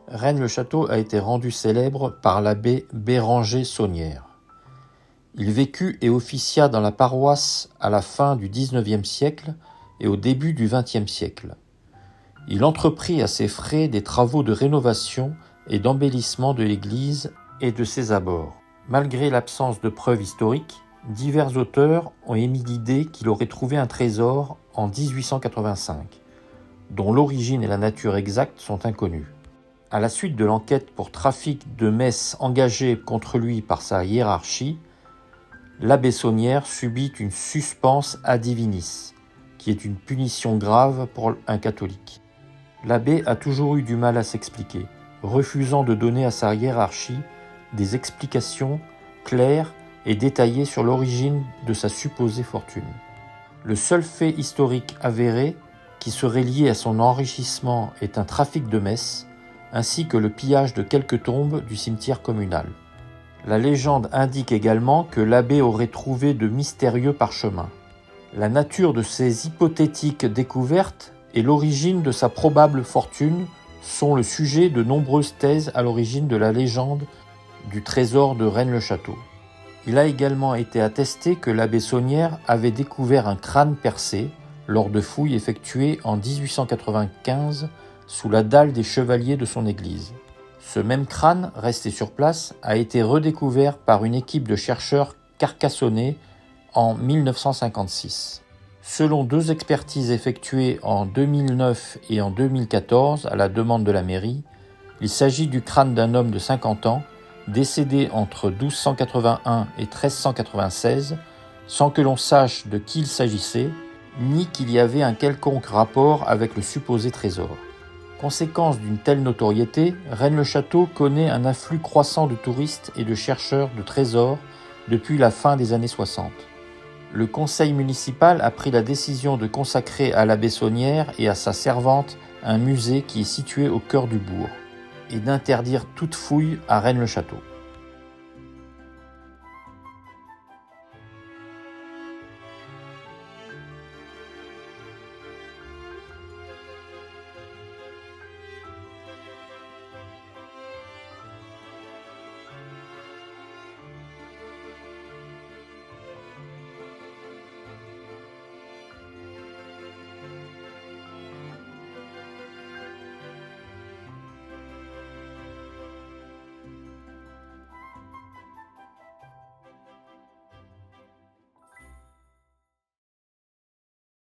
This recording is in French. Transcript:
Rennes-le-Château a été rendu célèbre par l'abbé Béranger Saunière. Il vécut et officia dans la paroisse à la fin du XIXe siècle et au début du XXe siècle. Il entreprit à ses frais des travaux de rénovation et d'embellissement de l'église et de ses abords. Malgré l'absence de preuves historiques, divers auteurs ont émis l'idée qu'il aurait trouvé un trésor en 1885, dont l'origine et la nature exacte sont inconnues. À la suite de l'enquête pour trafic de messes engagée contre lui par sa hiérarchie, l'abbé Saunière subit une suspense ad divinis, qui est une punition grave pour un catholique. L'abbé a toujours eu du mal à s'expliquer, refusant de donner à sa hiérarchie des explications claires et détaillées sur l'origine de sa supposée fortune. Le seul fait historique avéré qui serait lié à son enrichissement est un trafic de messes, ainsi que le pillage de quelques tombes du cimetière communal. La légende indique également que l'abbé aurait trouvé de mystérieux parchemins. La nature de ces hypothétiques découvertes et l'origine de sa probable fortune sont le sujet de nombreuses thèses à l'origine de la légende du trésor de Rennes-le-Château. Il a également été attesté que l'abbé Saunière avait découvert un crâne percé lors de fouilles effectuées en 1895 sous la dalle des chevaliers de son église. Ce même crâne, resté sur place, a été redécouvert par une équipe de chercheurs carcassonnais en 1956. Selon deux expertises effectuées en 2009 et en 2014 à la demande de la mairie, il s'agit du crâne d'un homme de 50 ans, décédé entre 1281 et 1396, sans que l'on sache de qui il s'agissait, ni qu'il y avait un quelconque rapport avec le supposé trésor. Conséquence d'une telle notoriété, Rennes-le-Château connaît un afflux croissant de touristes et de chercheurs de trésors depuis la fin des années 60. Le conseil municipal a pris la décision de consacrer à l'abbé Saunière et à sa servante un musée qui est situé au cœur du bourg, et d'interdire toute fouille à Rennes-le-Château.